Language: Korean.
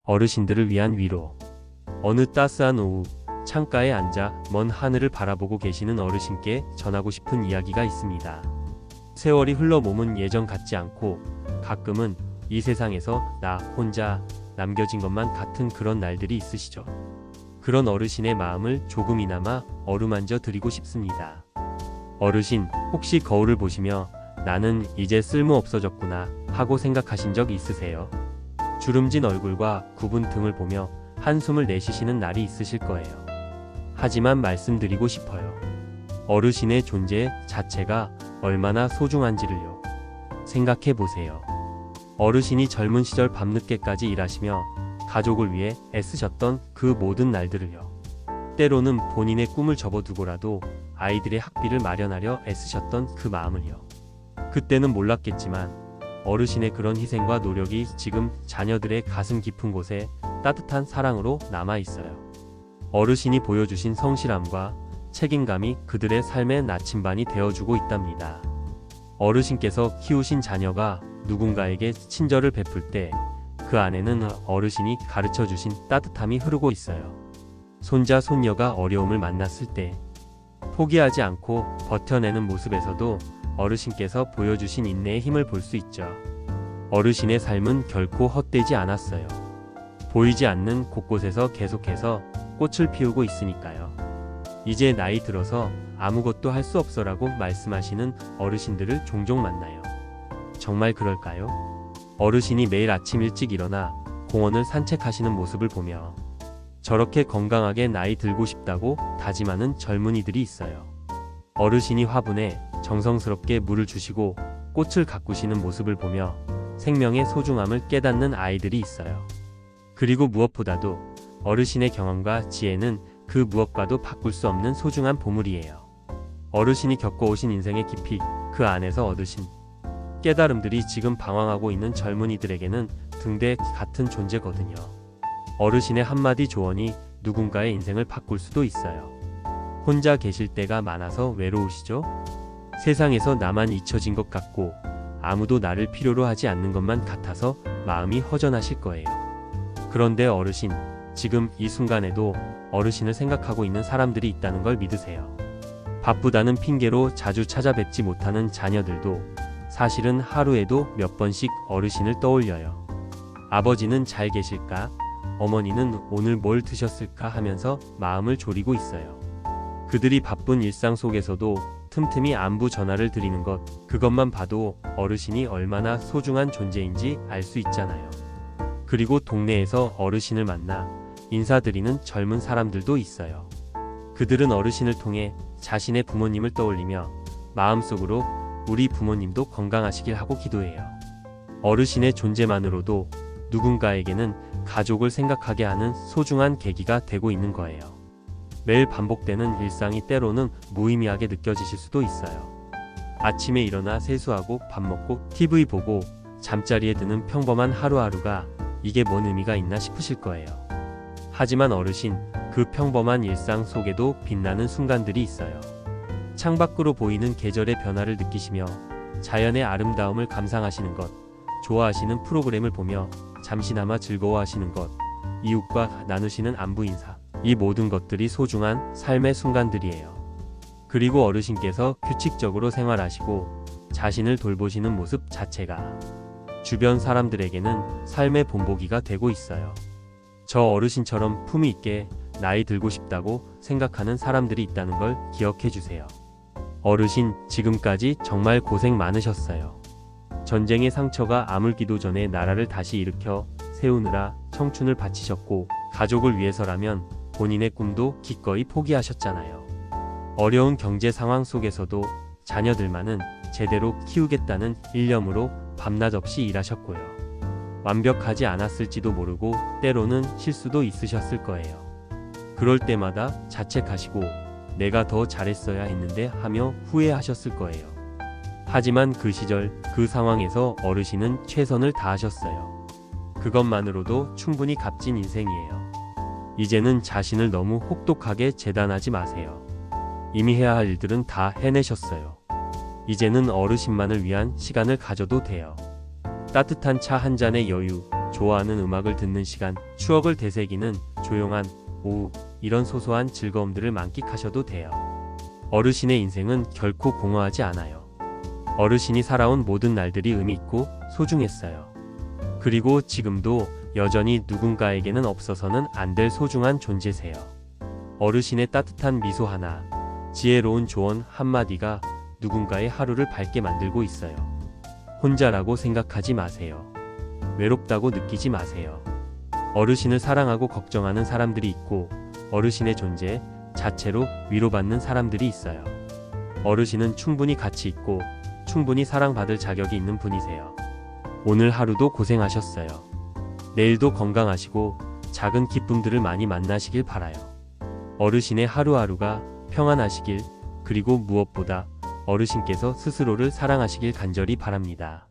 어르신들을 위한 위로. 어느 따스한 오후, 창가에 앉아 먼 하늘을 바라보고 계시는 어르신께 전하고 싶은 이야기가 있습니다. 세월이 흘러 몸은 예전 같지 않고 가끔은 이 세상에서 나 혼자 남겨진 것만 같은 그런 날들이 있으시죠. 그런 어르신의 마음을 조금이나마 어루만져 드리고 싶습니다. 어르신, 혹시 거울을 보시며 나는 이제 쓸모 없어졌구나 하고 생각하신 적 있으세요? 주름진 얼굴과 굽은 등을 보며 한숨을 내쉬시는 날이 있으실 거예요. 하지만 말씀드리고 싶어요. 어르신의 존재 자체가 얼마나 소중한지를요. 생각해 보세요. 어르신이 젊은 시절 밤늦게까지 일하시며 가족을 위해 애쓰셨던 그 모든 날들을요. 때로는 본인의 꿈을 접어두고라도 아이들의 학비를 마련하려 애쓰셨던 그 마음을요. 그때는 몰랐겠지만 어르신의 그런 희생과 노력이 지금 자녀들의 가슴 깊은 곳에 따뜻한 사랑으로 남아있어요. 어르신이 보여주신 성실함과 책임감이 그들의 삶의 나침반이 되어주고 있답니다. 어르신께서 키우신 자녀가 누군가에게 친절을 베풀 때 그 안에는 어르신이 가르쳐주신 따뜻함이 흐르고 있어요. 손자, 손녀가 어려움을 만났을 때 포기하지 않고 버텨내는 모습에서도 어르신께서 보여주신 인내의 힘을 볼 수 있죠. 어르신의 삶은 결코 헛되지 않았어요. 보이지 않는 곳곳에서 계속해서 꽃을 피우고 있으니까요. 이제 나이 들어서 아무것도 할 수 없어라고 말씀하시는 어르신들을 종종 만나요. 정말 그럴까요? 어르신이 매일 아침 일찍 일어나 공원을 산책하시는 모습을 보며 저렇게 건강하게 나이 들고 싶다고 다짐하는 젊은이들이 있어요. 어르신이 화분에 정성스럽게 물을 주시고 꽃을 가꾸시는 모습을 보며 생명의 소중함을 깨닫는 아이들이 있어요. 그리고 무엇보다도 어르신의 경험과 지혜는 그 무엇과도 바꿀 수 없는 소중한 보물이에요. 어르신이 겪어오신 인생의 깊이, 그 안에서 얻으신 깨달음들이 지금 방황하고 있는 젊은이들에게는 등대 같은 존재거든요. 어르신의 한마디 조언이 누군가의 인생을 바꿀 수도 있어요. 혼자 계실 때가 많아서 외로우시죠? 세상에서 나만 잊혀진 것 같고 아무도 나를 필요로 하지 않는 것만 같아서 마음이 허전하실 거예요. 그런데 어르신, 지금 이 순간에도 어르신을 생각하고 있는 사람들이 있다는 걸 믿으세요. 바쁘다는 핑계로 자주 찾아뵙지 못하는 자녀들도 사실은 하루에도 몇 번씩 어르신을 떠올려요. 아버지는 잘 계실까? 어머니는 오늘 뭘 드셨을까 하면서 마음을 졸이고 있어요. 그들이 바쁜 일상 속에서도 틈틈이 안부 전화를 드리는 것, 그것만 봐도 어르신이 얼마나 소중한 존재인지 알 수 있잖아요. 그리고 동네에서 어르신을 만나 인사드리는 젊은 사람들도 있어요. 그들은 어르신을 통해 자신의 부모님을 떠올리며 마음속으로 우리 부모님도 건강하시길 하고 기도해요. 어르신의 존재만으로도 누군가에게는 가족을 생각하게 하는 소중한 계기가 되고 있는 거예요. 매일 반복되는 일상이 때로는 무의미하게 느껴지실 수도 있어요. 아침에 일어나 세수하고 밥 먹고 TV 보고 잠자리에 드는 평범한 하루하루가 이게 뭔 의미가 있나 싶으실 거예요. 하지만 어르신, 그 평범한 일상 속에도 빛나는 순간들이 있어요. 창밖으로 보이는 계절의 변화를 느끼시며 자연의 아름다움을 감상하시는 것, 좋아하시는 프로그램을 보며 잠시나마 즐거워하시는 것, 이웃과 나누시는 안부 인사, 이 모든 것들이 소중한 삶의 순간들이에요. 그리고 어르신께서 규칙적으로 생활하시고 자신을 돌보시는 모습 자체가 주변 사람들에게는 삶의 본보기가 되고 있어요. 저 어르신처럼 품위 있게 나이 들고 싶다고 생각하는 사람들이 있다는 걸 기억해 주세요. 어르신, 지금까지 정말 고생 많으셨어요. 전쟁의 상처가 아물기도 전에 나라를 다시 일으켜 세우느라 청춘을 바치셨고 가족을 위해서라면 본인의 꿈도 기꺼이 포기하셨잖아요. 어려운 경제 상황 속에서도 자녀들만은 제대로 키우겠다는 일념으로 밤낮 없이 일하셨고요. 완벽하지 않았을지도 모르고 때로는 실수도 있으셨을 거예요. 그럴 때마다 자책하시고 내가 더 잘했어야 했는데 하며 후회하셨을 거예요. 하지만 그 시절, 그 상황에서 어르신은 최선을 다하셨어요. 그것만으로도 충분히 값진 인생이에요. 이제는 자신을 너무 혹독하게 재단하지 마세요. 이미 해야 할 일들은 다 해내셨어요. 이제는 어르신만을 위한 시간을 가져도 돼요. 따뜻한 차 한 잔의 여유, 좋아하는 음악을 듣는 시간, 추억을 되새기는 조용한 오후, 이런 소소한 즐거움들을 만끽하셔도 돼요. 어르신의 인생은 결코 공허하지 않아요. 어르신이 살아온 모든 날들이 의미 있고 소중했어요. 그리고 지금도 여전히 누군가에게는 없어서는 안 될 소중한 존재세요. 어르신의 따뜻한 미소 하나, 지혜로운 조언 한마디가 누군가의 하루를 밝게 만들고 있어요. 혼자라고 생각하지 마세요. 외롭다고 느끼지 마세요. 어르신을 사랑하고 걱정하는 사람들이 있고 어르신의 존재 자체로 위로받는 사람들이 있어요. 어르신은 충분히 가치 있고 충분히 사랑받을 자격이 있는 분이세요. 오늘 하루도 고생하셨어요. 내일도 건강하시고 작은 기쁨들을 많이 만나시길 바라요. 어르신의 하루하루가 평안하시길, 그리고 무엇보다 어르신께서 스스로를 사랑하시길 간절히 바랍니다.